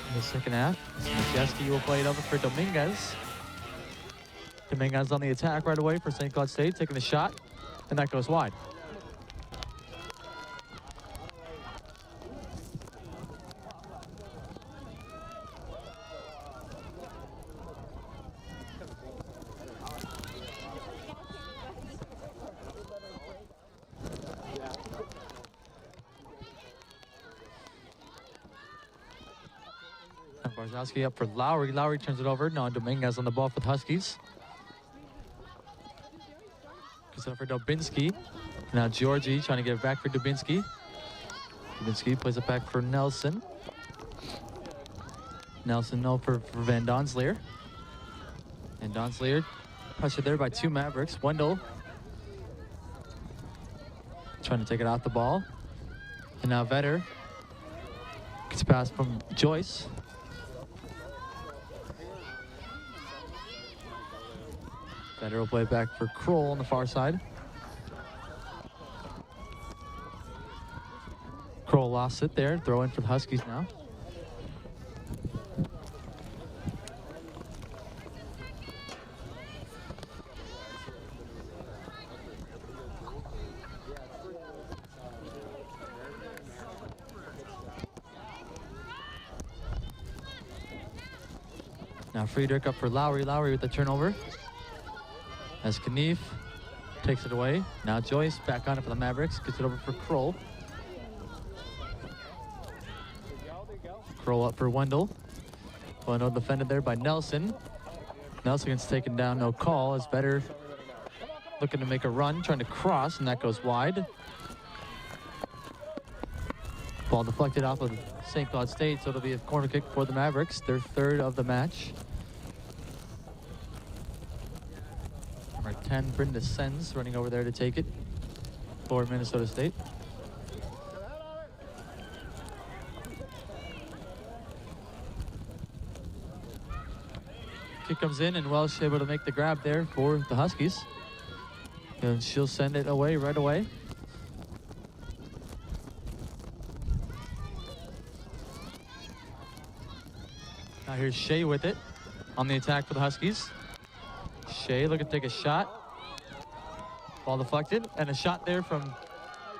In the second half, Majewski will play it over for Dominguez. Dominguez on the attack right away for St. Cloud State, taking the shot, and that goes wide. Barzowski up for Lowry. Lowry turns it over. Now Dominguez on the ball for the Huskies. Gives it up for Dubinsky. Now Georgie trying to get it back for Dubinsky. Dubinsky plays it back for Nelson. Nelson no for Van Donsleer. And Donsleer pressured there by two Mavericks. Wendell trying to take it off the ball. And now Vetter gets a pass from Joyce. Vetter will play it back for Kroll on the far side. Kroll lost it there. Throw in for the Huskies now. Now Friedrich up for Lowry. Lowry with the turnover. As Knief takes it away. Now Joyce back on it for the Mavericks. Gets it over for Kroll. Kroll up for Wendell. Wendell defended there by Nelson. Nelson gets taken down, no call. As Vetter looking to make a run, trying to cross, and that goes wide. Ball deflected off of St. Cloud State, so it'll be a corner kick for the Mavericks, their third of the match. Number 10, Brenda Sens, running over there to take it for Minnesota State. Kick comes in, and Welsh able to make the grab there for the Huskies. And she'll send it away right away. Now here's Shea with it on the attack for the Huskies. Shea looking to take a shot. Ball deflected, and a shot there from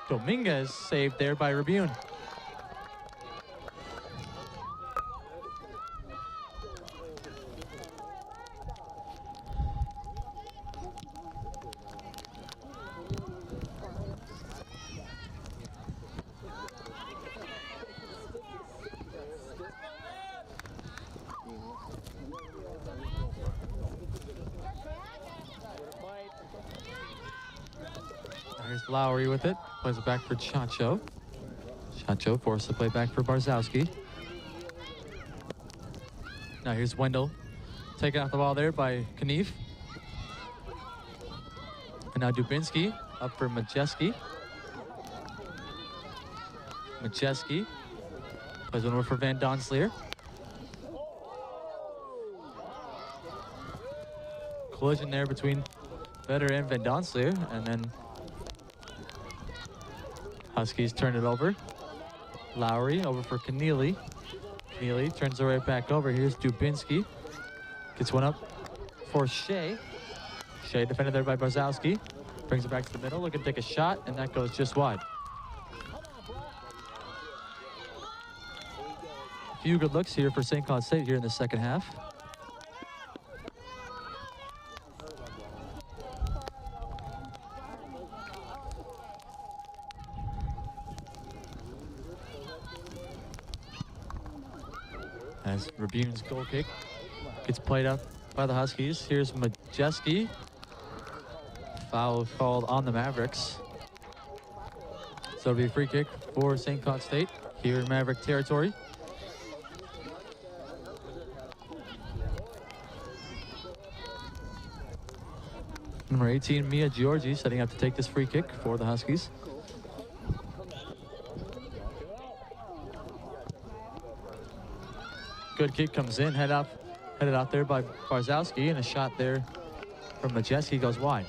Dominguez, saved there by Rabune. Here's Lowry with it. Plays it back for Chacho. Chacho forced to play back for Barzowski. Now here's Wendell. Taking out the ball there by Knief. And now Dubinsky up for Majewski. Majewski plays one over for Van Donsleer. Collision there between Vetter and Van Donsleer, and then Huskies turn it over. Lowry over for Keneally. Keneally turns it right back over. Here's Dubinsky. Gets one up for Shea. Shea defended there by Barzowski. Brings it back to the middle. Looking to take a shot, and that goes just wide. A few good looks here for St. Cloud State here in the second half. As Rabune's goal kick gets played up by the Huskies. Here's Majewski. Foul called on the Mavericks. So it'll be a free kick for St. Cloud State here in Maverick territory. Number 18, Mia Georgie, setting up to take this free kick for the Huskies. Good kick comes in, headed out there by Barzowski, and a shot there from Majewski goes wide.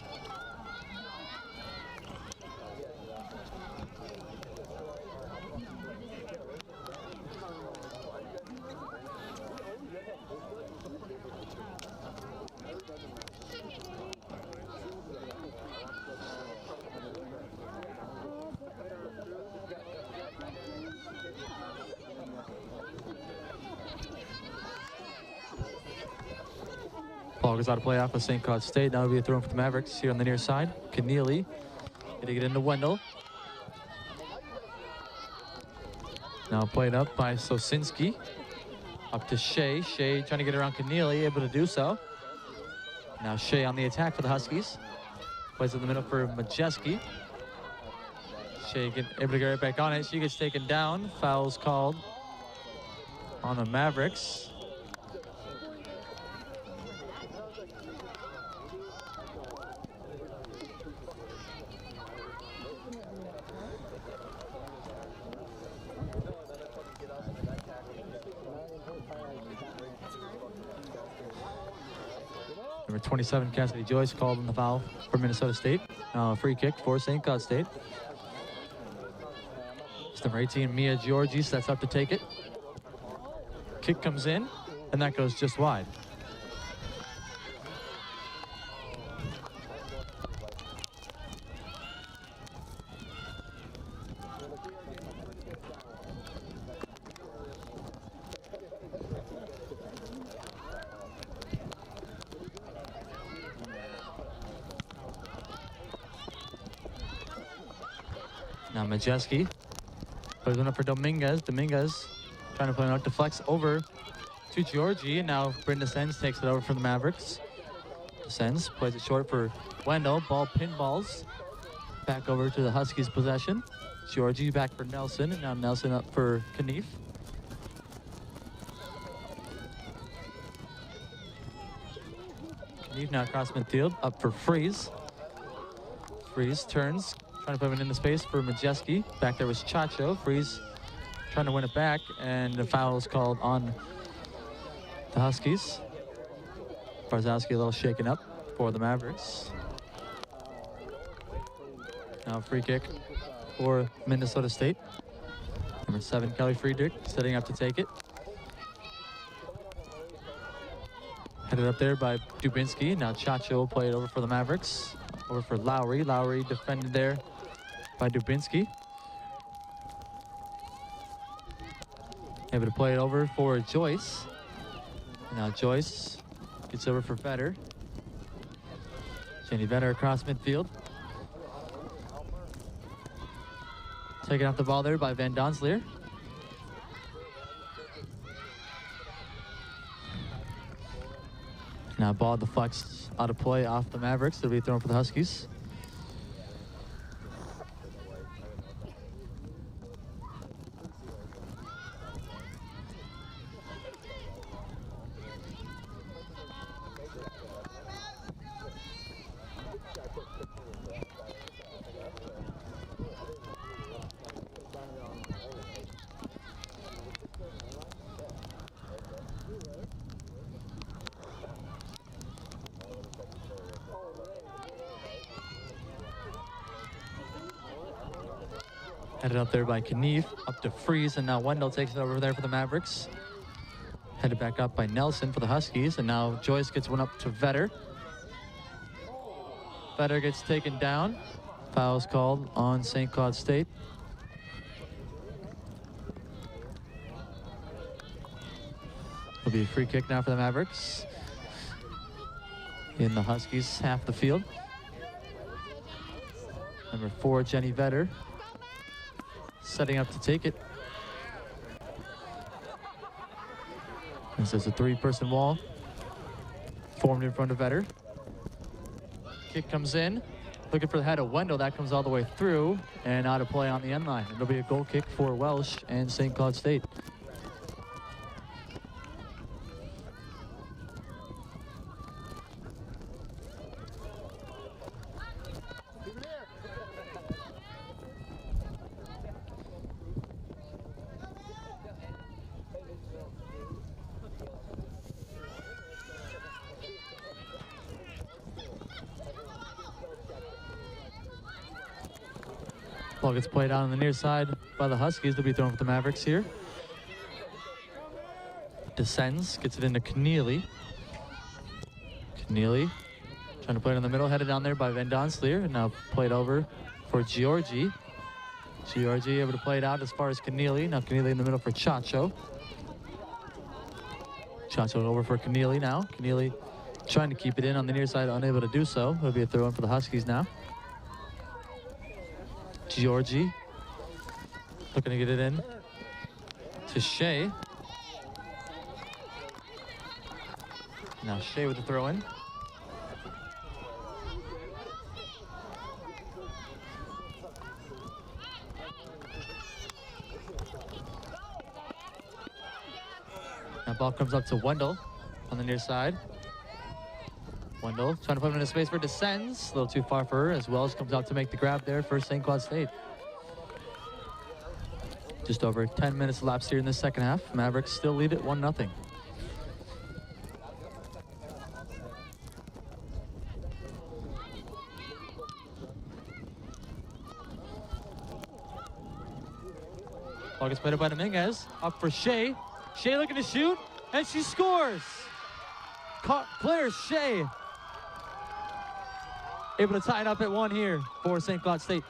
Ball goes out of play off of St. Cloud State. Now it'll be a throw for the Mavericks here on the near side. Keneally gonna get into Wendell. Now played up by Sosinski. Up to Shea. Shea trying to get around Keneally, able to do so. Now Shea on the attack for the Huskies. Plays in the middle for Majewski. Shea able to get right back on it. She gets taken down. Foul's called on the Mavericks. Number 27, Cassidy Joyce, called on the foul for Minnesota State. Now a free kick for St. Cloud State. It's number 18, Mia Giorgi, sets up to take it. Kick comes in, and that goes just wide. Now Majewski plays one up for Dominguez. Dominguez trying to play out, deflects over to Giorgi, and now Brenda Sens takes it over for the Mavericks. Sens plays it short for Wendell. Ball pinballs back over to the Huskies' possession. Giorgi back for Nelson, and now Nelson up for Knief. Knief now across midfield, up for Freeze. Freeze turns, trying to put it in the space for Majewski. Back there was Chacho. Freeze trying to win it back, and the foul is called on the Huskies. Barzowski a little shaken up for the Mavericks. Now free kick for Minnesota State. Number 7, Kelly Friedrich, setting up to take it. Headed up there by Dubinsky. Now Chacho will play it over for the Mavericks. Over for Lowry. Lowry defended there by Dubinsky. Able to play it over for Joyce. Now Joyce gets over for Vetter. Jenny Vetter across midfield. Taking off the ball there by Van Donsleer. Now ball deflects out of play off the Mavericks. It'll be thrown for the Huskies. Headed up there by Knief, up to Freeze, and now Wendell takes it over there for the Mavericks. Headed back up by Nelson for the Huskies, and now Joyce gets one up to Vetter. Vetter gets taken down. Foul's called on St. Cloud State. It'll be a free kick now for the Mavericks. In the Huskies, half the field. Number 4, Jenny Vetter, setting up to take it. This is a 3-person wall formed in front of Vetter. Kick comes in, looking for the head of Wendell. That comes all the way through and out of play on the end line. It'll be a goal kick for Welsh and St. Cloud State. Ball gets played out on the near side by the Huskies. They'll be thrown for the Mavericks here. Descends, gets it into Keneally. Keneally trying to play it in the middle, headed down there by Van Donsleer, and now played over for Giorgi. Giorgi able to play it out as far as Keneally. Now Keneally in the middle for Chacho. Chacho over for Keneally now. Keneally trying to keep it in on the near side, unable to do so. It'll be a throw in for the Huskies now. Giorgi looking to get it in to Shea. Now Shea with the throw in. Now ball comes up to Wendell on the near side. Wendell trying to put him into space for Descends. A little too far for her as Wells comes out to make the grab there for St. Cloud State. Just over 10 minutes elapsed here in the second half. Mavericks still lead it 1-0. Ball gets played up by Dominguez. Up for Shea. Shea looking to shoot, and she scores. Claire Shea able to tie it up at 1 here for St. Cloud State.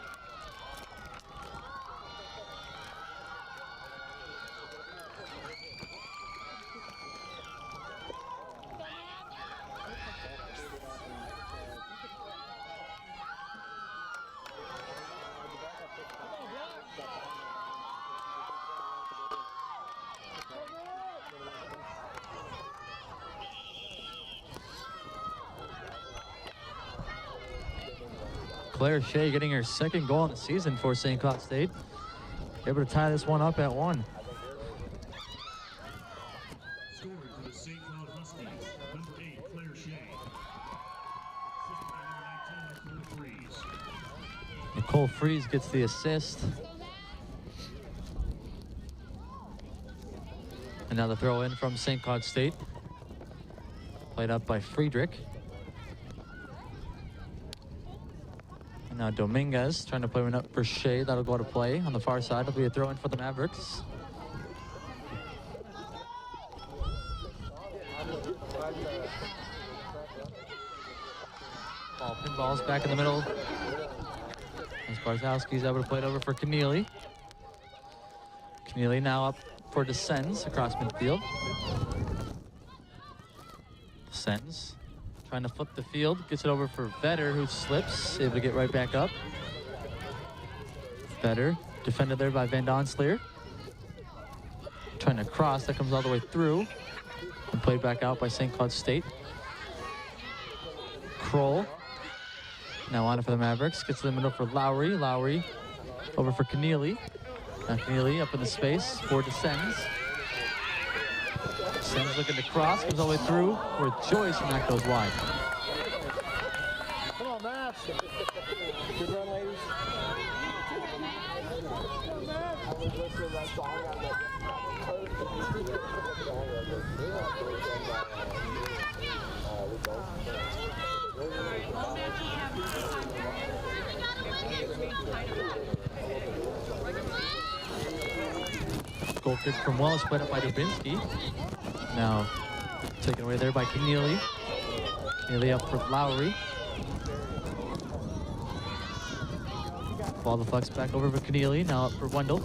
Claire Shea getting her second goal in the season for St. Cloud State. Able to tie this one up at 1. Scored for the St. Cloud Huskies, number 8, Claire Shea. Assisted by number 19, Nicole Freeze. Nicole Freeze gets the assist. And now the throw in from St. Cloud State. Played up by Friedrich. Now Dominguez trying to play one up for Shea. That'll go to play on the far side. It'll be a throw in for the Mavericks. Pinball's back in the middle. As Barzowski's able to play it over for Keneally. Keneally now up for Descends across midfield. Descends. Trying to flip the field, gets it over for Vetter, who slips, able to get right back up. Vetter, defended there by Van Donsleer. Trying to cross, that comes all the way through. And played back out by St. Cloud State. Kroll, now on it for the Mavericks, gets to the middle for Lowry. Lowry over for Keneally. Now Keneally up in the space for Descends. Descends looking to cross, comes all the way through for Joyce, and that goes wide. Come on, Matt. Good run, ladies. Goal kick from Wells, played up by Dubinsky. Now taken away there by Keneally. Keneally up for Lowry. Ball deflects back over for Keneally. Now up for Wendell.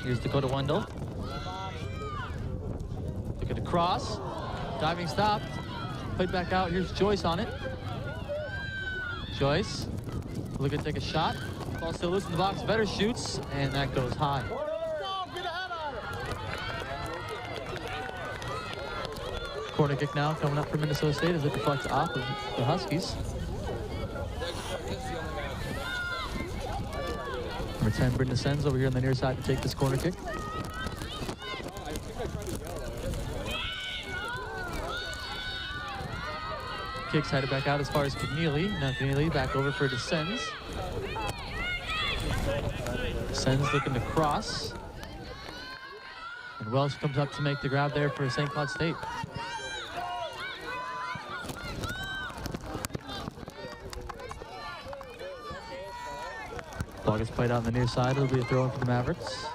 Here's Dakota Wendell. Looking to cross. Diving stop. Played back out. Here's Joyce on it. Joyce looking to take a shot. Ball still loose in the box. Vetter shoots, and that goes high. Corner kick now coming up for Minnesota State as it deflects off of the Huskies. Number 10, Brenda Sens over here on the near side to take this corner kick. Kicks headed back out as far as Keneally. Now Keneally back over for Descends. Descends looking to cross. And Welsh comes up to make the grab there for St. Cloud State. Ball gets played out on the near side. It'll be a throw in for the Mavericks.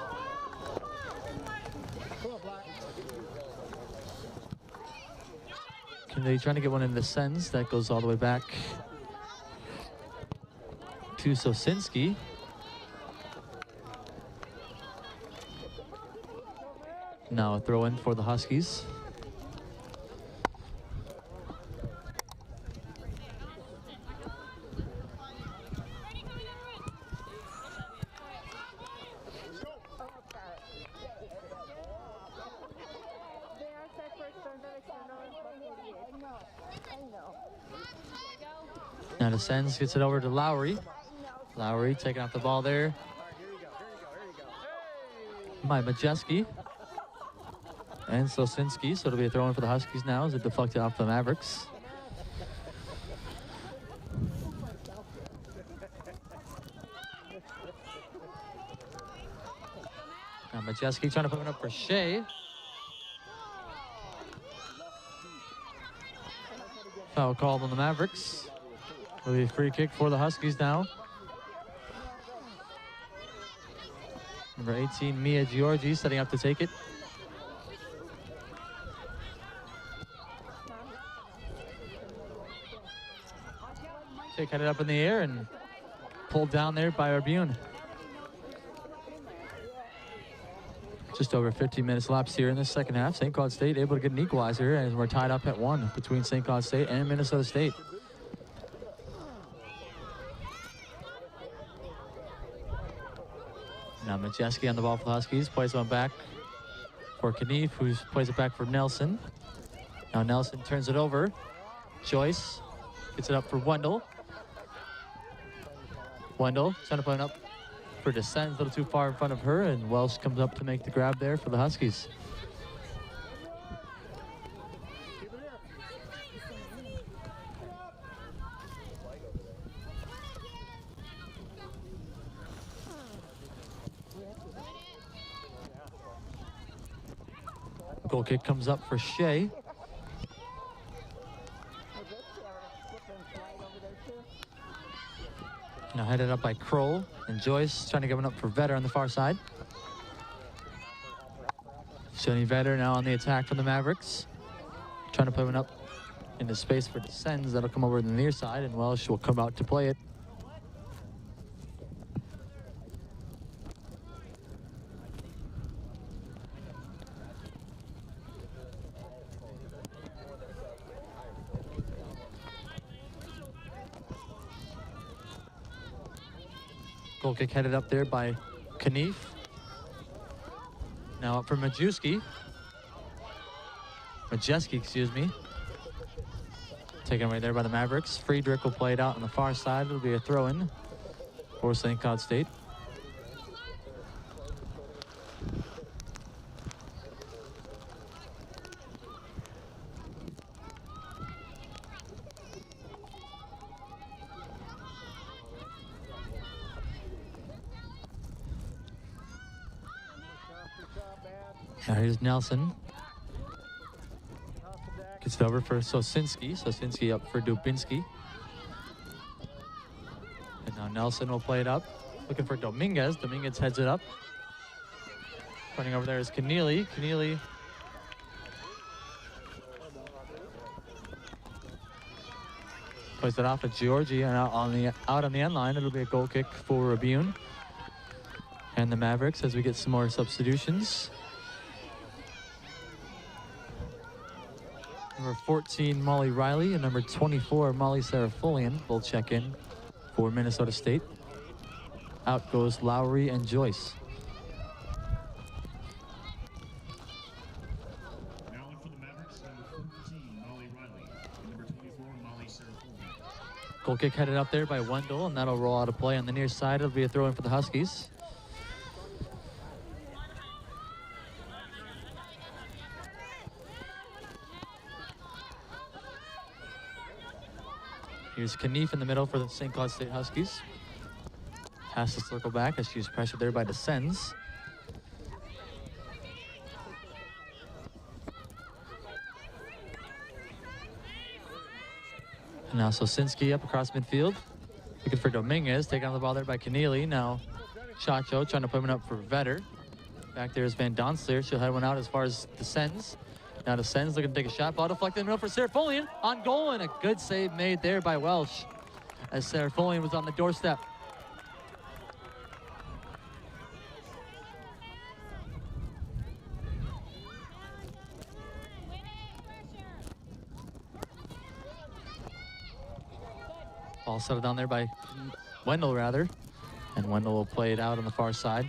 They're trying to get one in the Sens. That goes all the way back to Sosinski. Now a throw in for the Huskies. Now the Sens gets it over to Lowry. Lowry taking off the ball there by Majeski. And Sosinski, so it'll be a throw in for the Huskies now as it deflected off the Mavericks. Now Majeski trying to put it up for Shea. Foul called on the Mavericks. It'll be a free kick for the Huskies now. Number 18, Mia Giorgi, setting up to take it. Kick headed up in the air and pulled down there by Arbune. Just over 15 minutes lapsed here in the second half. St. Cloud State able to get an equalizer as we're tied up at 1 between St. Cloud State and Minnesota State. Now Majeski on the ball for the Huskies, plays one back for Knief, who plays it back for Nelson. Now Nelson turns it over. Joyce gets it up for Wendell. Wendell trying to put it up for Descent, a little too far in front of her, and Welsh comes up to make the grab there for the Huskies. Goal kick comes up for Shea. Now headed up by Kroll and Joyce, trying to get one up for Vetter on the far side. Shoni Vetter now on the attack from the Mavericks. Trying to play one up into space for the Sens. That'll come over to the near side, and Welsh will come out to play it. Goal kick headed up there by Knief. Now up for Majeski, excuse me. Taken away there by the Mavericks. Friedrich will play it out on the far side. It'll be a throw-in for St. Cloud State. Now here's Nelson. Gets it over for Sosinski. Sosinski up for Dubinsky. And now Nelson will play it up. Looking for Dominguez. Dominguez heads it up. Running over there is Keneally. Keneally plays it off at Giorgi, and out on the end line. It'll be a goal kick for Rabune and the Mavericks as we get some more substitutions. Number 14, Molly Riley, and number 24, Molly Sarafulian, will check in for Minnesota State. Out goes Lowry and Joyce. Now in for the Mavericks, number 14, Molly Riley, and number 24, Molly Sarafulian. Goal kick headed up there by Wendell, and that'll roll out of play on the near side. It'll be a throw in for the Huskies. Here's Knief in the middle for the St. Cloud State Huskies. Has to circle back as she's pressured there by the Sens. And now Sosinski up across midfield. Looking for Dominguez, taking on the ball there by Keneally. Now Chacho trying to put one up for Vetter. Back there is Van Donsler. She'll head one out as far as Descends. Now Descends looking to take a shot. Ball deflected in for Serafolian. On goal, and a good save made there by Welsh as Serafolian was on the doorstep. Ball settled down there by Wendell, rather. And Wendell will play it out on the far side.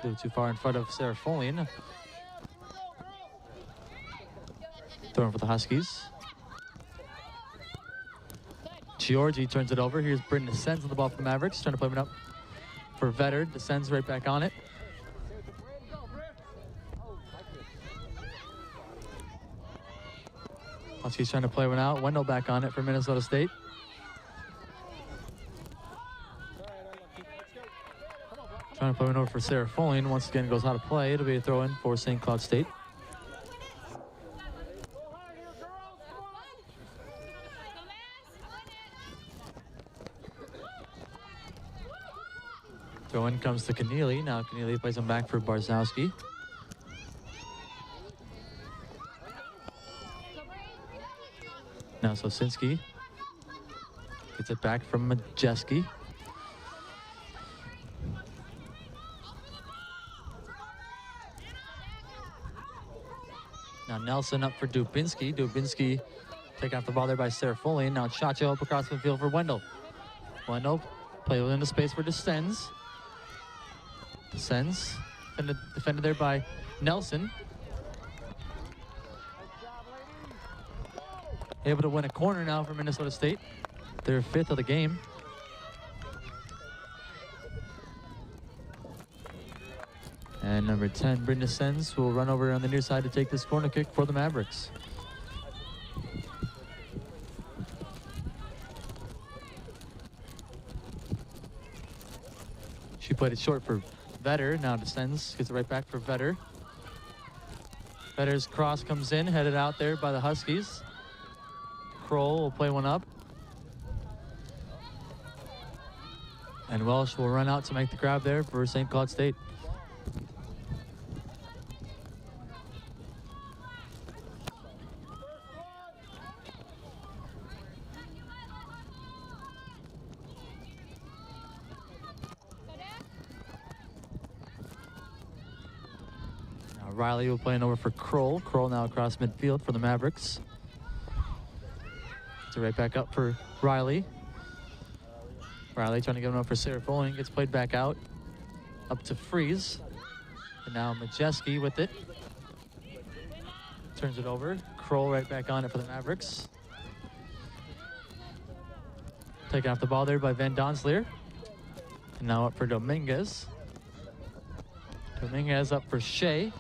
A little too far in front of Serafolian. Throwing for the Huskies. Giorgi turns it over. Here's Britton Descends on the ball for the Mavericks. Trying to play it up for Vetter. Descends right back on it. Huskies trying to play one out. Wendell back on it for Minnesota State. Trying to play one over for Serafolian. Once again goes out of play. It'll be a throw-in for St. Cloud State. Throw-in comes to Keneally. Now Keneally plays him back for Barzowski. Now Sosinski gets it back from Majeski. Now Nelson up for Dubinsky. Dubinsky taking off the ball there by Serafolian. Now Chacho up across the field for Wendell. Wendell play within the space for Descends. Descends. Defended there by Nelson. Able to win a corner now for Minnesota State. Their 5th of the game. And number 10, Britton Descends, will run over on the near side to take this corner kick for the Mavericks. She played it short for Vetter. Now Descends, gets it right back for Vetter. Vetter's cross comes in, headed out there by the Huskies. Kroll will play one up. And Welsh will run out to make the grab there for St. Cloud State. Now Riley will play it over for Kroll. Kroll now across midfield for the Mavericks. So right back up for Riley. Riley trying to get him up for Serafolian. Gets played back out. Up to Freeze. And now Majeski with it. Turns it over. Kroll right back on it for the Mavericks. Taking off the ball there by Van Donsler. And now up for Dominguez. Dominguez up for Shea.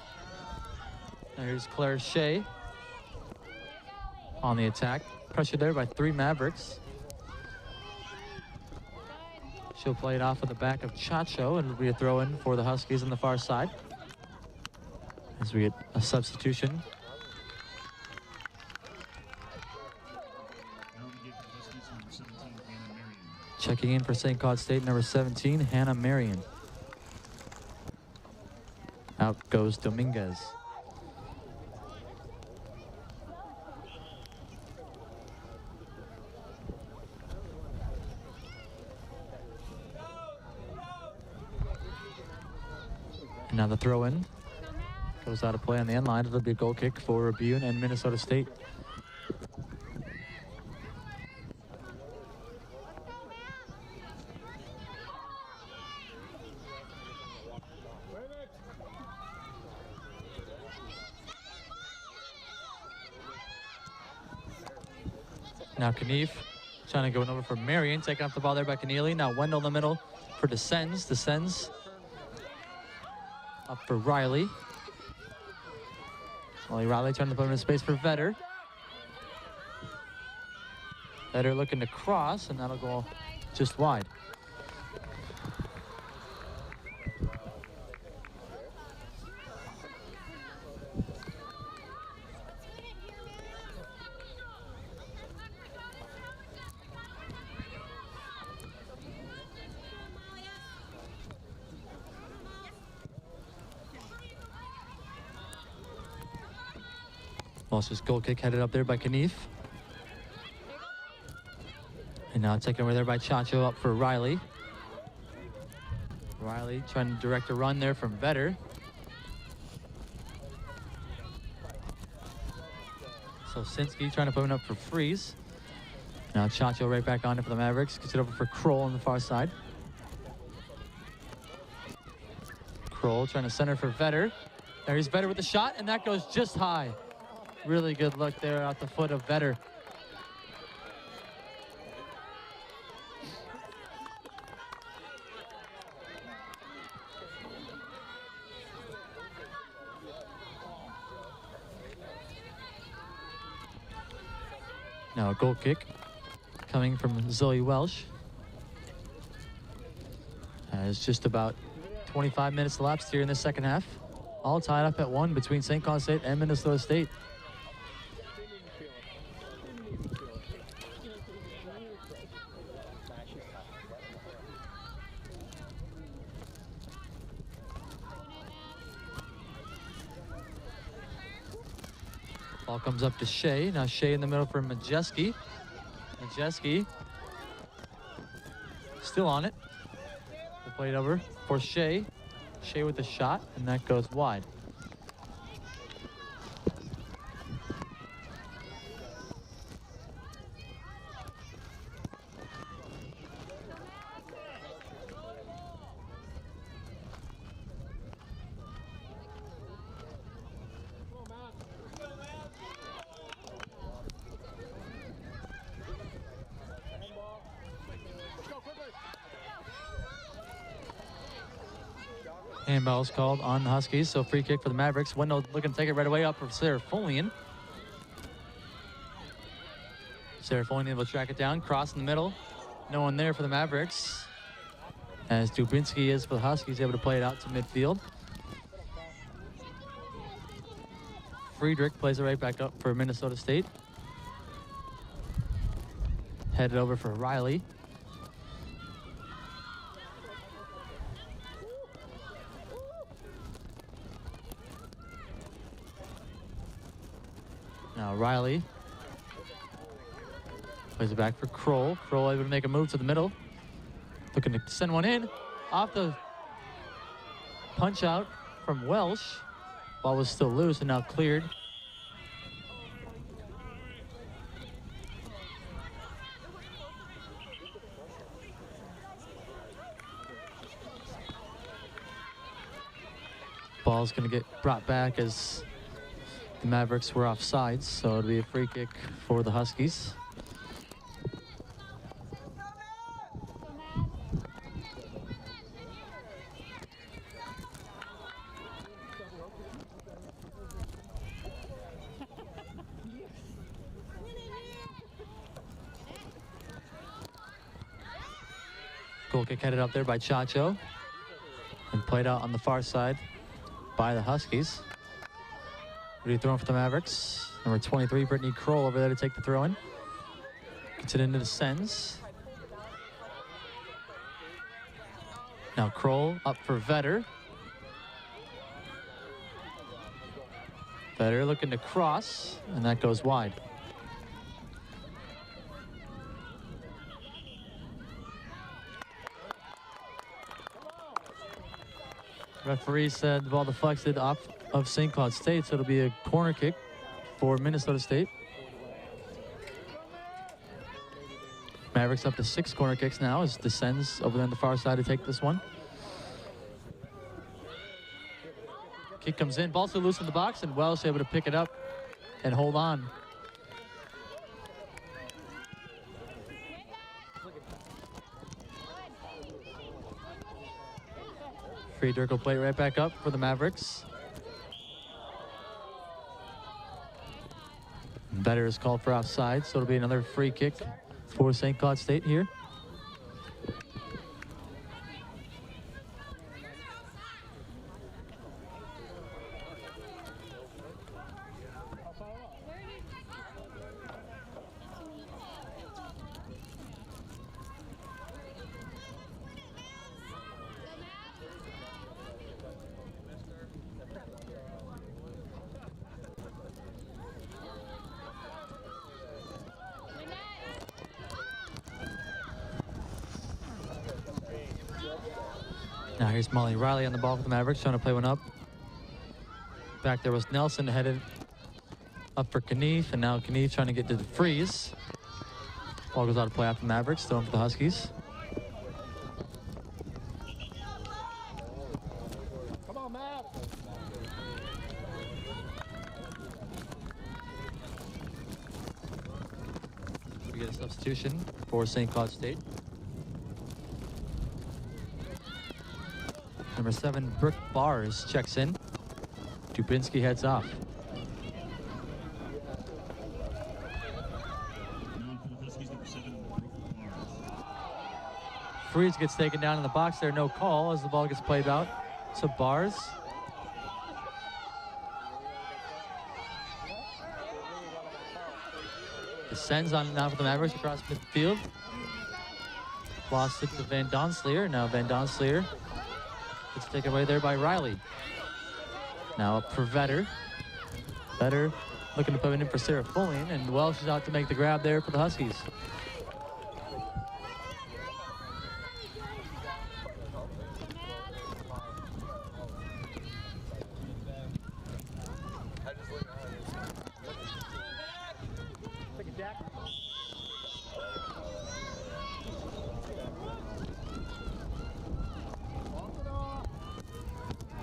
Now here's Claire Shea on the attack. Pressure there by 3 Mavericks. She'll play it off of the back of Chacho, and it'll be a throw-in for the Huskies on the far side. As we get a substitution. Now we get the Huskies number 17, Hannah Marion. Checking in for St. Cloud State, number 17, Hannah Marion. Out goes Dominguez. And now the throw-in goes out of play on the end line. It'll be a goal kick for Bune and Minnesota State. Now Knief trying to go over for Marion. Taking off the ball there by Keneally. Now Wendell in the middle for Descends. Descends up for Riley. Riley trying to put him in space for Vetter. Vetter looking to cross, and that'll go just wide. Walsh's goal kick headed up there by Knief. And now taken over there by Chacho up for Riley. Riley trying to direct a run there from Vetter. So Sinsky trying to put him up for Freeze. Now Chacho right back on it for the Mavericks. Gets it over for Kroll on the far side. Kroll trying to center for Vetter. There's Vetter with the shot, and that goes just high. Really good look there at the foot of Vetter. Now a goal kick coming from Zoe Welsh. It's just about 25 minutes elapsed here in the second half. All tied up at 1 between St. Cloud State and Minnesota State. Ball comes up to Shea. Now Shea in the middle for Majeski. Majeski still on it. We'll play it over for Shea. Shea with the shot, and that goes wide. Handball is called on the Huskies, so free kick for the Mavericks. Wendell looking to take it right away up for Serafolian. Serafolian able to track it down, cross in the middle. No one there for the Mavericks. As Dubinsky is for the Huskies, able to play it out to midfield. Friedrich plays it right back up for Minnesota State. Headed over for Riley. Now Riley plays it back for Kroll. Kroll able to make a move to the middle. Looking to send one in. Off the punch out from Welsh. Ball was still loose and now cleared. Ball's going to get brought back as the Mavericks were offsides, so it'll be a free kick for the Huskies. Goal kick headed up there by Chacho and played out on the far side by the Huskies. Throw for the Mavericks. Number 23, Brittany Kroll over there to take the throw in. Gets it into the Sens. Now Kroll up for Vetter. Vetter looking to cross, and that goes wide. Referee said the ball deflected off of St. Cloud State, so it'll be a corner kick for Minnesota State. Mavericks up to 6 corner kicks now as descends over there on the far side to take this one. Kick comes in, ball still loose in the box, and Welsh able to pick it up and hold on. Friedrich will play it right back up for the Mavericks. Vetter is called for offside, so it'll be another free kick for St. Cloud State here. Now here's Molly Riley on the ball for the Mavericks, trying to play one up. Back there was Nelson headed up for Knief, and now Knief trying to get to the freeze. Ball goes out of play after the Mavericks, throwing for the Huskies. Come on, Matt. We get a substitution for St. Cloud State. Number 7, Brooke Bars checks in. Dubinsky heads off. Now for the Huskies, number 7, Brooke Barnes. Freeze gets taken down in the box there, no call as the ball gets played out. So Bars. Descends on now for the Mavericks across midfield. Lost it to Van Donsleer. Now Van Donsleer gets taken away there by Riley. Now up for Vetter. Vetter looking to put it in for Sarah Fullian, and Welsh is out to make the grab there for the Huskies. Take it, Jack.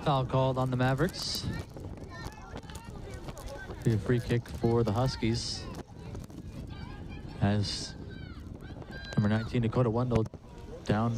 Foul called on the Mavericks. Be a free kick for the Huskies. As number 19, Dakota Wendell, down.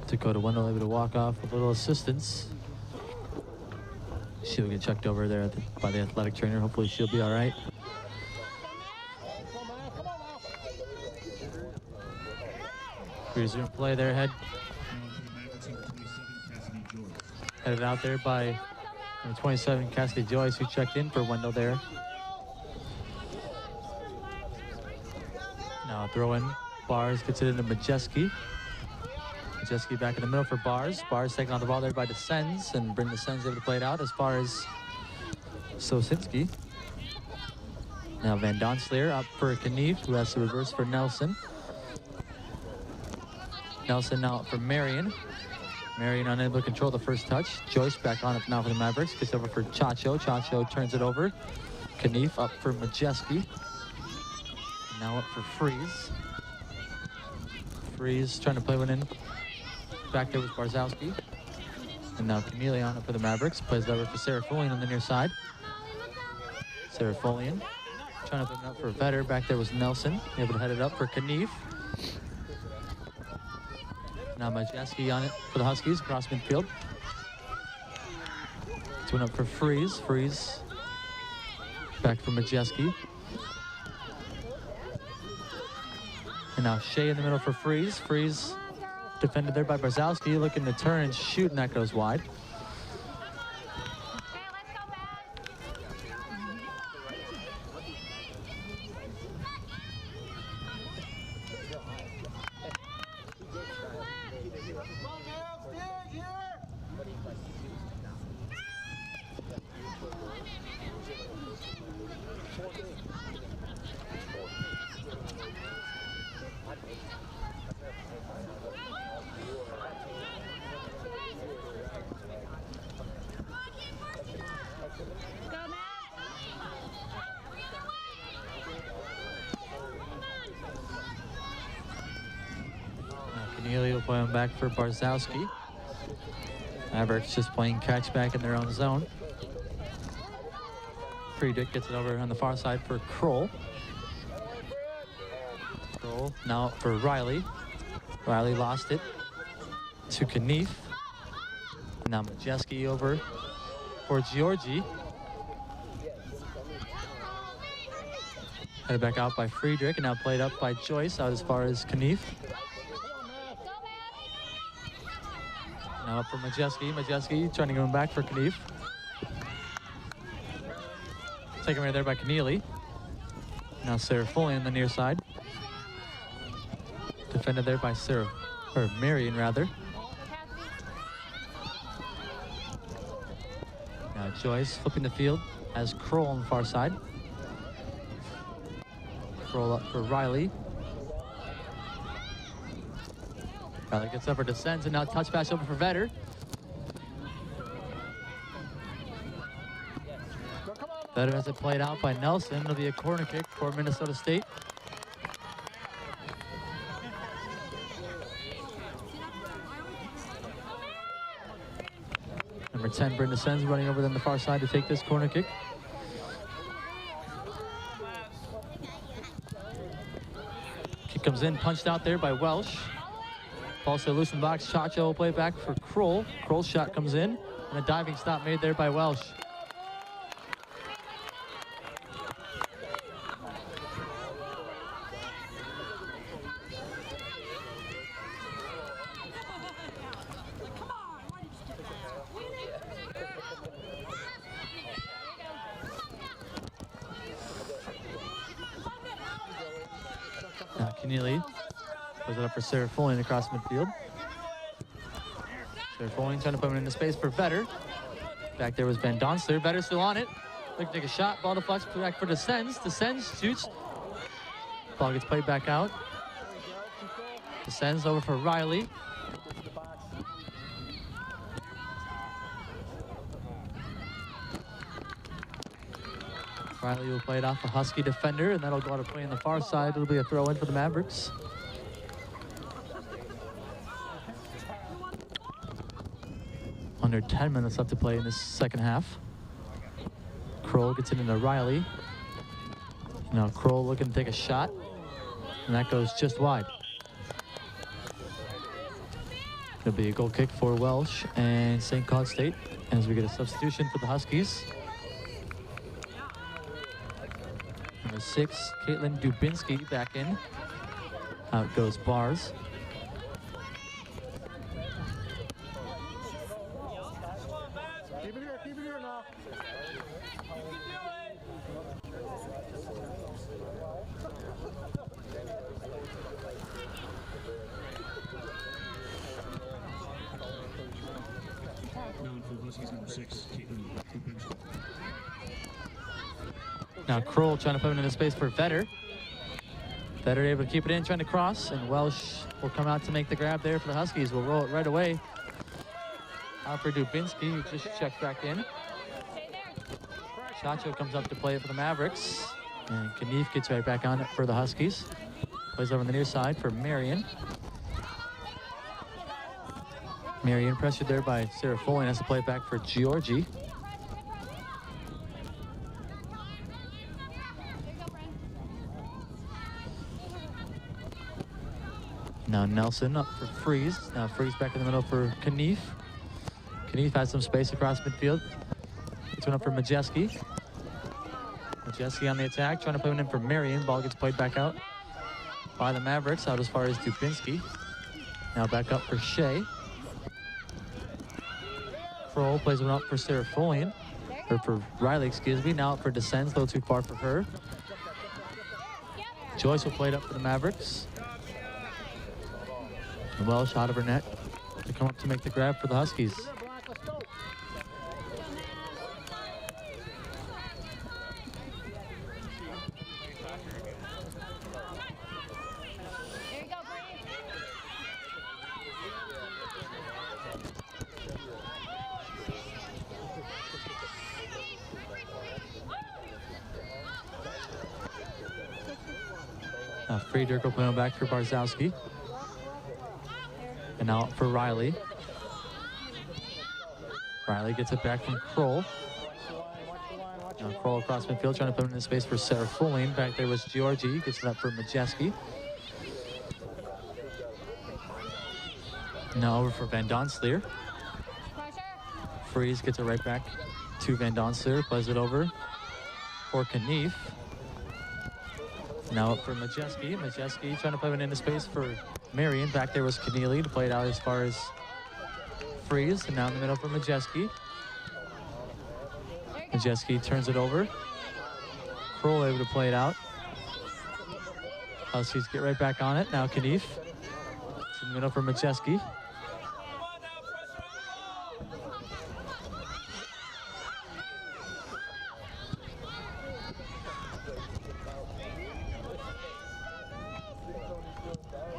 Dakota Wendell able to walk off with a little assistance. She'll get checked over there by the athletic trainer. Hopefully she'll be all right. Resume play there, Now for the Mavericks, number 27, Cassidy Joyce. headed out there by number 27, Cassidy Joyce, who checked in for Wendell there. Now throw in. Bars gets it into Majeski. Majeski back in the middle for Bars. Bars taking on the ball there by Descends, and bring Descends able to play it out as far as Sosinski. Now Van Donsleer up for Knief, who has to reverse for Nelson. Nelson now up for Marion. Marion unable to control the first touch. Joyce back on it now for the Mavericks. Gets over for Chacho. Chacho turns it over. Knief up for Majeski. Now up for Freeze. Freeze trying to play one in. Back there was Barzowski. And now Chameleon up for the Mavericks. Plays it over for Sarah Follian on the near side. Sarah Follian trying to put it up for Vetter. Back there was Nelson. Able to head it up for Knief. Now Majeski on it for the Huskies across midfield. Gets one up for Freeze. Freeze back for Majeski. And now Shea in the middle for Freeze. Freeze defended there by Brzezowski, looking to turn and shoot, and that goes wide. Keneally will play him back for Brzezowski. Mavericks just playing catch back in their own zone. Friedrich gets it over on the far side for Kroll. Kroll now for Riley. Riley lost it to Knief. Now Majeski over for Georgi. Headed back out by Friedrich, and now played up by Joyce out as far as Knief. Now up for Majeski. Majeski trying to go back for Knief. Taken right there by Keneally. Now Sarah Foley on the near side. Defended there by Marion rather. Now Joyce flipping the field as Kroll on the far side. Kroll up for Riley. Riley gets up or descends, and now touch pass over for Vetter. Vetter has it played out by Nelson. It'll be a corner kick for Minnesota State. Number 10, Brenda Sens, running over on the far side to take this corner kick. Kick comes in, punched out there by Welsh. Also loose in the box. Chacho will play back for Kroll. Kroll's shot comes in, and a diving stop made there by Welsh. Now Keneally plays it up for Sarah Foley across midfield. Sarah Foley trying to put him into space for Vetter. Back there was Ben Donster. Vetter still on it. Looking to take a shot. Ball deflects back for Descends. Descends shoots. Ball gets played back out. Descends over for Riley. Riley will play it off a Husky defender, and that'll go out of play on the far side. It'll be a throw in for the Mavericks. Under 10 minutes left to play in this second half. Kroll gets it into Riley. Now Kroll looking to take a shot, and that goes just wide. It'll be a goal kick for Welsh and St. Cloud State as we get a substitution for the Huskies. Number 6, Caitlin Dubinsky back in. Out goes Bars. Keep it here now. Known for Huskies number 6, Caitlin Dubinsky. Now Kroll trying to put him into space for Vetter. Vetter able to keep it in, trying to cross, and Welsh will come out to make the grab there for the Huskies. We'll roll it right away. Out for Dubinsky, who just checked back in. Chacho comes up to play it for the Mavericks. And Knief gets right back on it for the Huskies. Plays over on the near side for Marion. Marion pressured there by Sarah Foley, and has to play it back for Georgi. Now Nelson up for Freeze. Now Freeze back in the middle for Knief. Knief has some space across midfield. Gets one up for Majeski. Majeski on the attack, trying to play one in for Marion. Ball gets played back out by the Mavericks, out as far as Dubinsky. Now back up for Shea. Kroll plays one up for Sarah Folian. Or for Riley, excuse me. Now up for Descends, a little too far for her. Joyce will play it up for the Mavericks. Welsh out of her net to come up to make the grab for the Huskies. Friedrich will play on back for Barzowski. And now for Riley. Riley gets it back from Kroll. Now Kroll across midfield, trying to put him in space for Sarah Folian. Back there was Georgie, gets it up for Majeski. Now over for Van Donsleer. Freeze gets it right back to Van Donsleer, plays it over for Knief. Now up for Majeski. Majeski trying to play one into space for Marion. Back there was Keneally to play it out as far as Freeze. And now in the middle for Majeski. Majeski turns it over. Kroll able to play it out. Huskies get right back on it. Now Knief. It's in the middle for Majeski.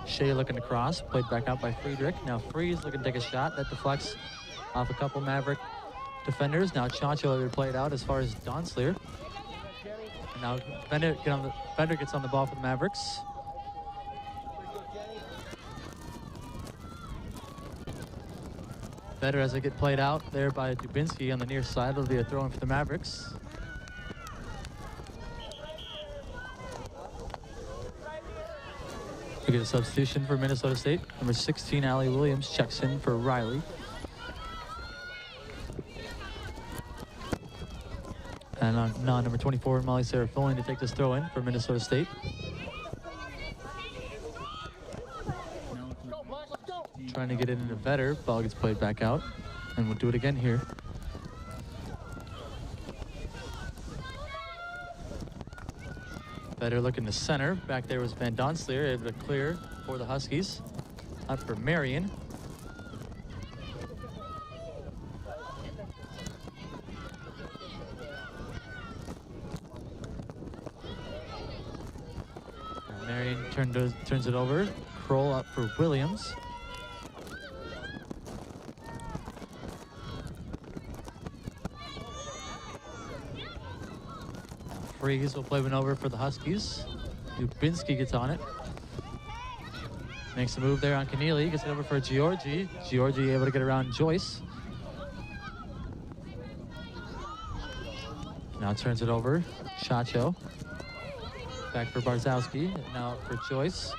Shea looking to cross, played back out by Friedrich. Now Freeze looking to take a shot. That deflects off a couple Maverick defenders. Now Chacho able to play it out as far as Donsleer. And now Bender gets on the ball for the Mavericks. Better as it get played out there by Dubinsky on the near side. It'll be a throw in for the Mavericks. We get a substitution for Minnesota State. Number 16, Allie Williams, checks in for Riley. And number 24, Molly Sarah Folian to take this throw in for Minnesota State. Trying to get it into Vetter. Ball gets played back out. And we'll do it again here. Vetter looking to center. Back there was Van Donsleer, able to clear for the Huskies. Up for Marion. Marion turns it over. Kroll up for Williams. Freeze will play one over for the Huskies. Dubinsky gets on it. Makes a move there on Keneally. Gets it over for Georgie. Georgie able to get around Joyce. Now turns it over. Chacho. Back for Barzowski. Now for Joyce.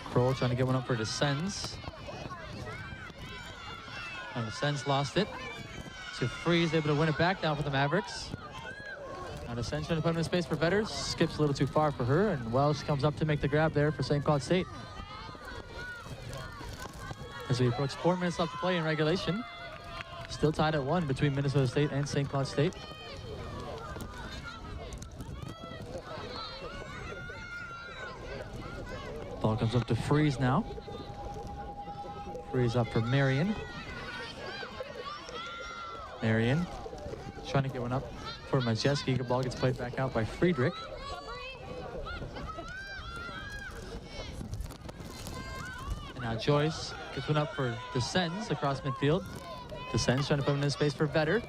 Kroll trying to get one up for Descends. And Descends lost it. So Freeze able to win it back down for the Mavericks. Now Descends trying to put him in space for Vetter. Skips a little too far for her, and Welsh comes up to make the grab there for St. Cloud State. As we approach 4 minutes left to play in regulation. Still tied at 1 between Minnesota State and St. Cloud State. Ball comes up to Freeze now. Freeze up for Marion. Marion trying to get one up for Majeski. The ball gets played back out by Friedrich. And now Joyce gets one up for Descends across midfield. Descends trying to put him in space for Vetter.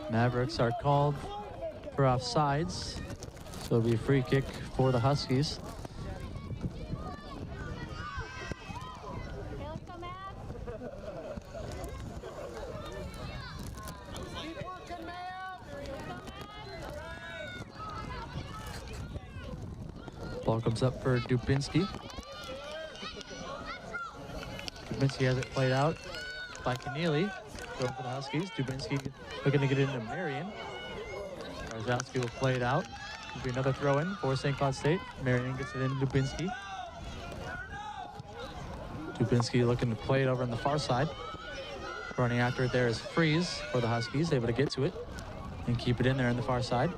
Mavericks are called for offsides. So it'll be a free kick for the Huskies. Ball comes up for Dubinsky. Dubinsky has it played out by Keneally. Going for the Huskies. Dubinsky looking to get it into Marion. Barzalski will play it out. It'll be another throw-in for St. Cloud State. Marion gets it into Dubinsky. Dubinsky looking to play it over on the far side. Running after it there is Freeze for the Huskies, able to get to it and keep it in there on the far side.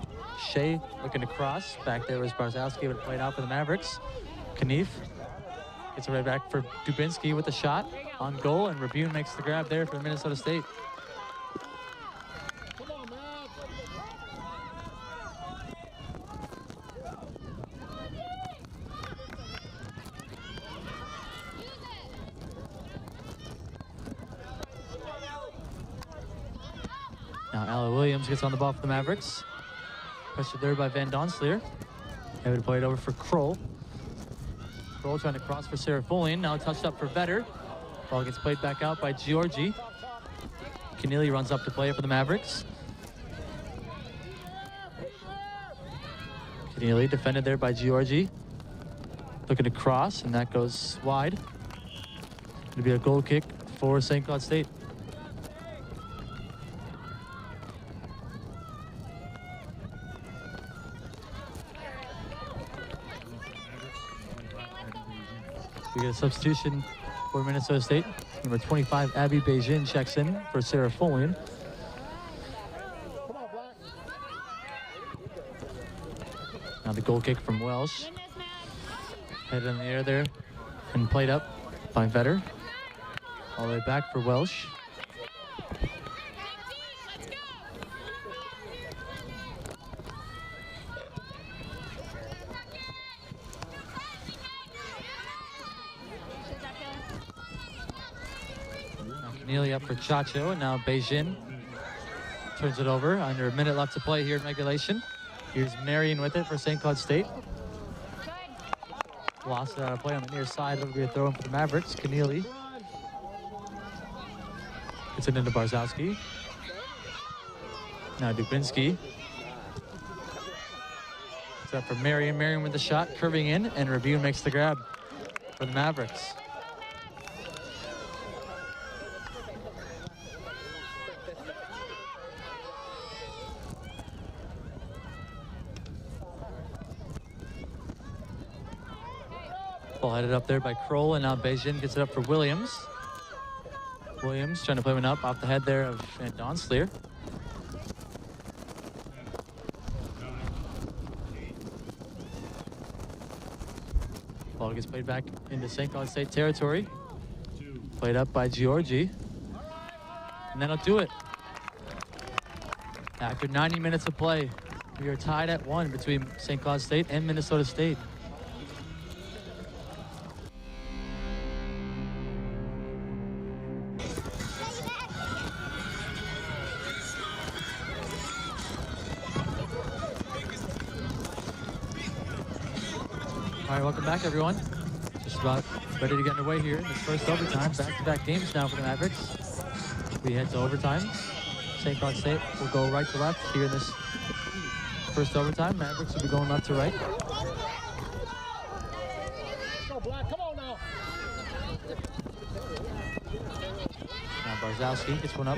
Shea looking to cross. Back there was Barzalski, able to play it out for the Mavericks. Knief gets it right back for Dubinsky with the shot on goal, and Rabune makes the grab there for Minnesota State. Come on, Matt. Now Ella Williams gets on the ball for the Mavericks. Pressured there by Van Donsleer. Able to play it over for Kroll. Kroll trying to cross for Serafolian. Now touched up for Vetter. Ball gets played back out by Georgi. Keneally runs up to play it for the Mavericks. Keneally defended there by Georgi. Looking to cross, and that goes wide. It'll be a goal kick for St. Cloud State. We get a substitution for Minnesota State. Number 25, Abby Beijing checks in for Serafolian. Come on, Black. Now the goal kick from Welsh. Headed in the air there and played up by Vetter. All the way back for Welsh. Keneally up for Chacho, and now Beijing turns it over. Under a minute left to play here in regulation. Here's Marion with it for St. Cloud State. Lost it out of play on the near side. It'll be a throw in for the Mavericks. Keneally gets it into Barzalski. Now Dubinsky. It's up for Marion. Marion with the shot, curving in, and Rabune makes the grab for the Mavericks. Ball headed up there by Kroll, and now Beijing gets it up for Williams. Williams trying to play one up off the head there of Van Donsleer. Ball gets played back into St. Cloud State territory. Played up by Georgi. And that'll do it. After 90 minutes of play, we are tied at 1 between St. Cloud State and Minnesota State. All right, welcome back, everyone. Just about ready to get underway here in this first overtime. Back-to-back games now for the Mavericks. We head to overtime. St. Cloud State will go right to left here in this first overtime. Mavericks will be going left to right. Go, Black. Come on now. Now Barzalski gets one up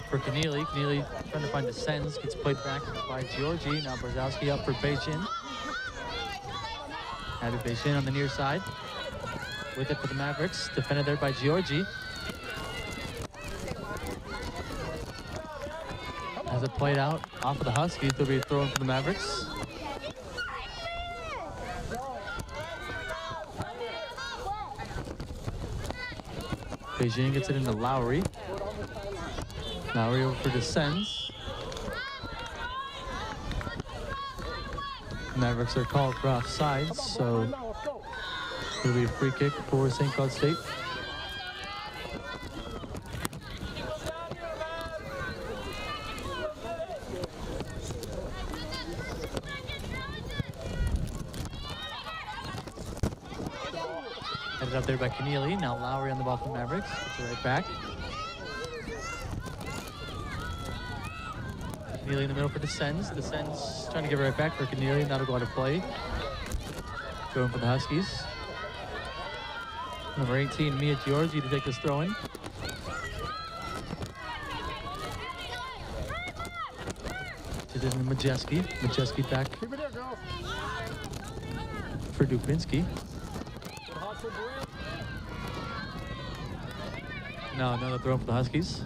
for Keneally. Keneally trying to find the sends. Gets played back by Georgi. Now Barzalski up for Beijing. Added Beijing on the near side. With it for the Mavericks. Defended there by Georgi. As it played out off of the Huskies, there'll be a throw in for the Mavericks. Beijing gets it into Lowry. Lowry over for Descends. Mavericks are called for offsides, so it'll be a free kick for St. Cloud State. Headed up there by Keneally. Now Lowry on the ball for Mavericks. Gets it right back. Keneally in the middle for Descends. Descends trying to give it right back for Keneally, and that'll go out of play. throwing for the Huskies. Number 18, Mia Giorgi to take this throw in. To the Majeski. Majeski back Keep it there, girl. for Dubinsky. Hustle, Brent. Now another throw for the Huskies.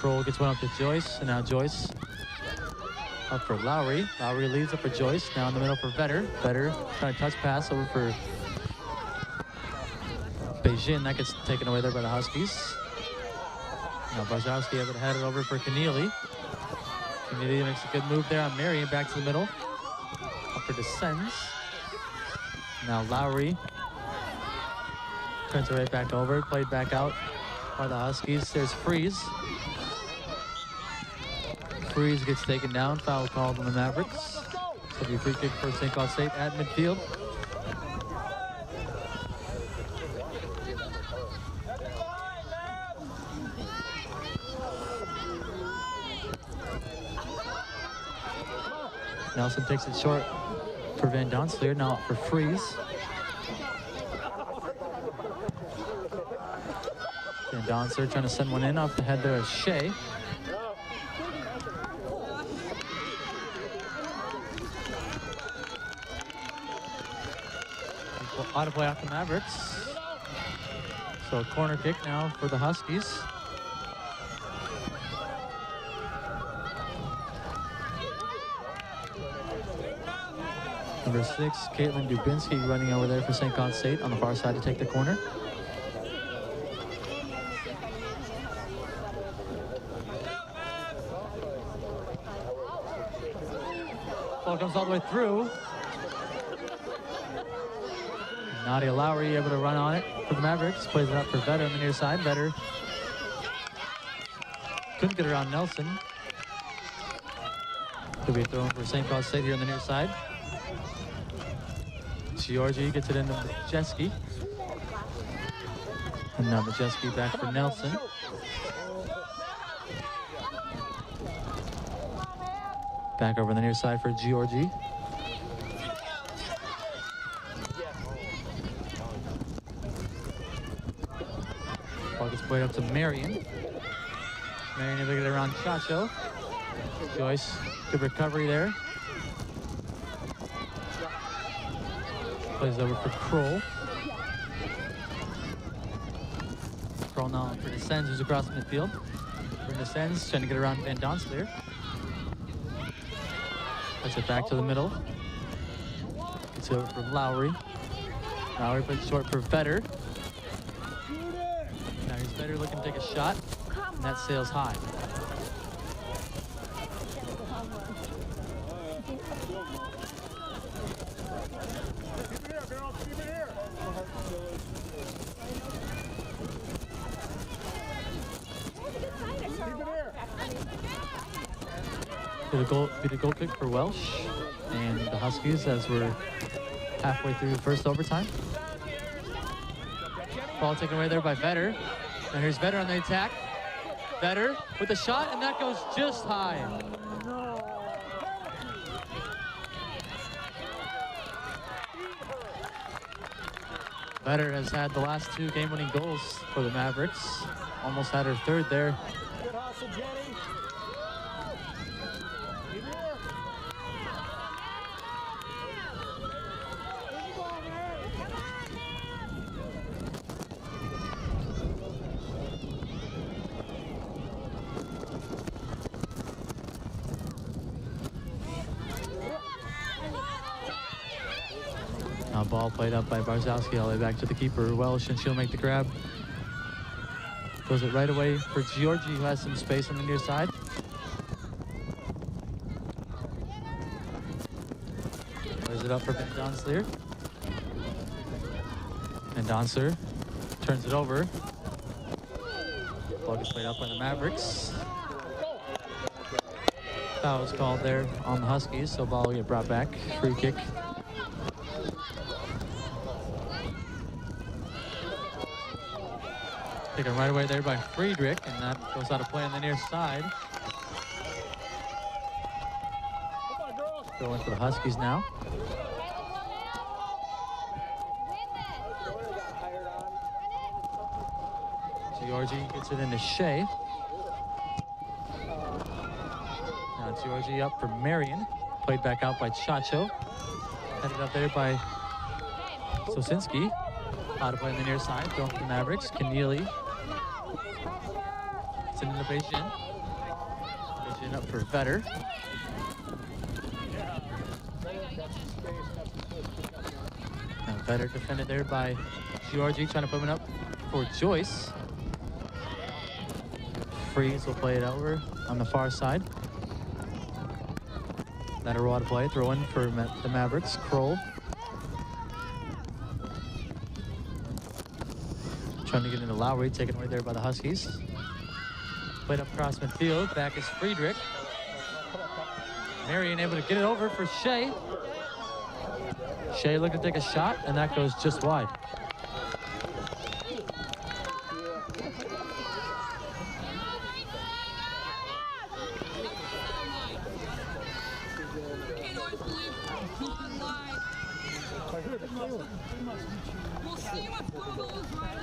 Kroll gets one up to Joyce, and now Joyce up for Lowry. Lowry leads up for Joyce. Now in the middle for Vetter. Vetter trying to touch pass over for Beijing. That gets taken away there by the Huskies. Now Brzezowski able to head it over for Keneally. Keneally makes a good move there on Marion. Back to the middle. Up for Descends. Now Lowry turns it right back over. Played back out by the Huskies. There's Freeze. Freeze gets taken down. Foul called on the Mavericks. So it'll be a free kick for St. Cloud State at midfield. Nelson takes it short for Van Donsleer. Now up for Freeze. Van Donsleer trying to send one in off the head there of Shea. Out of play off the Mavericks. So a corner kick now for the Huskies. Number 6, Caitlin Dubinsky running over there for St. Cloud State on the far side to take the corner. Ball comes all the way through. Nadia Lowry able to run on it for the Mavericks. Plays it up for Vetter on the near side. Vetter couldn't get around Nelson. Could be a throw for St. Cloud State here on the near side. Giorgi gets it into Majeski. And now Majeski back for Nelson. Back over on the near side for Giorgi. Ball gets played up to Marion. Marion able to get around Chacho. Joyce, good recovery there. Plays over for Kroll. Kroll now for Descends, who's across the midfield. For Descends, trying to get around Van Donsleer. Puts it back to the middle. It's over for Lowry. Lowry puts it short for Vetter. Now he's Vetter looking to take a shot. And that sails high. Keep it here, girl. Keep it here. Keep it here. Be the goal kick for Welsh and the Huskies as we're halfway through the first overtime. Ball taken away there by Vetter. And here's Vetter on the attack. Vetter with the shot, and that goes just high. Vetter has had the last 2 game-winning goals for the Mavericks. Almost had her 3rd there. Good hustle, Jenny. Keep it here. Now ball played up by Brzezowski all the way back to the keeper, Welsh, and she'll make the grab. Throws it right away for Giorgi, who has some space on the near side. Plays it up for Van Donsleer. Van Donsleer turns it over. Ball gets played up by the Mavericks. Foul was called there on the Huskies, so ball will get brought back. Free kick. Taken right away there by Friedrich, and that goes out of play on the near side. Come on, girls. Going for the Huskies now. Georgie gets it into Shea. Now Georgie up for Marion. Played back out by Chacho. Headed up there by Sosinski. Out of play on the near side. Thrown for the Mavericks. Keneally. Send it to Beijing. Beijing up for Vetter. Now Vetter defended there by Georgie, trying to put it up for Joyce. Freeze will play it over on the far side. Vetter will out of play. Throw in for the Mavericks. Kroll. Trying to get into Lowry, taken away there by the Huskies. Played up across midfield. Back is Friedrich. Marion able to get it over for Shea. Shea looking to take a shot, and that goes just wide. We'll see you at Portals, right?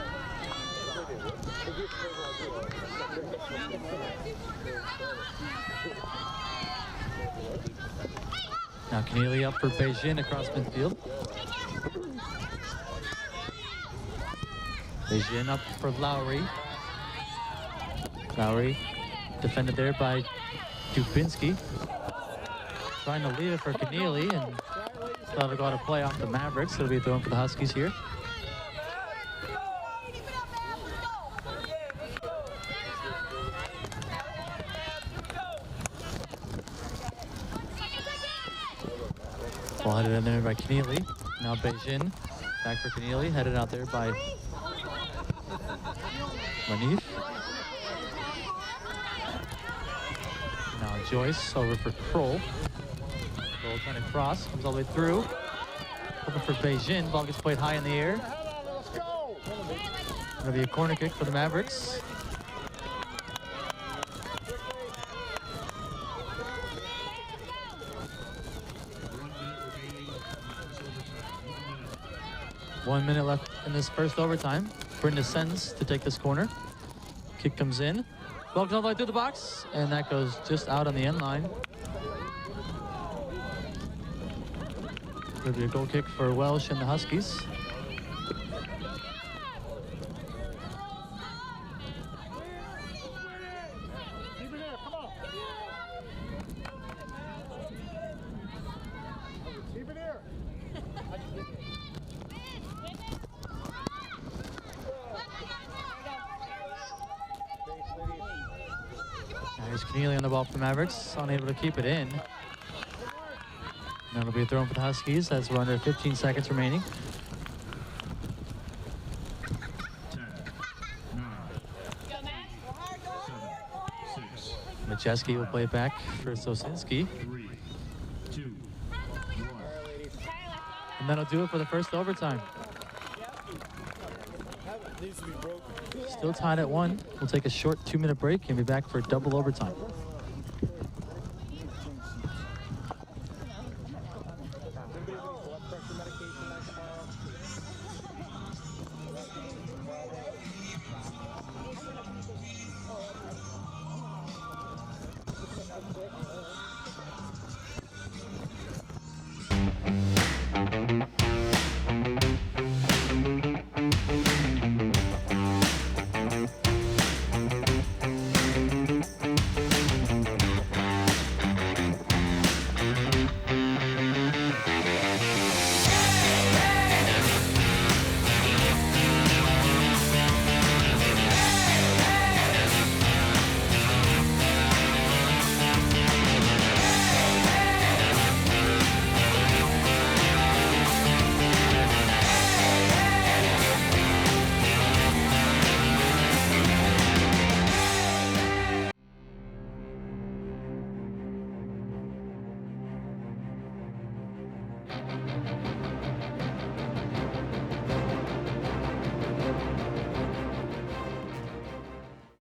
Now Keneally up for Beijing across midfield. Beijing up for Lowry. Lowry defended there by Dubinsky. Trying to leave it for Keneally, and that'll go out of play off the Mavericks. It'll be thrown for the Huskies here. Ball headed in there by Keneally. Now Beijing back for Keneally, headed out there by Manif. Now Joyce over for Kroll. Kroll trying to cross, comes all the way through. Open for Beijing, ball gets played high in the air. Let's go. Gonna be a corner kick for the Mavericks. One minute left in this first overtime. Brenda sends to take this corner. Kick comes in. Ball comes all the way through the box, and that goes just out on the end line. It'll be a goal kick for Welsh and the Huskies. Keep it there. Come on. Keep it there. Now here's Keneally on the ball for the Mavericks, unable to keep it in. That'll be a throw for the Huskies as we're under 15 seconds remaining. 10, 9, 7, 6, Majeski will play it back for Sosinski. 3, 2, 1. And that'll do it for the first overtime. Needs to be broken. Still tied at 1. We'll take a short 2-minute break and be back for double overtime.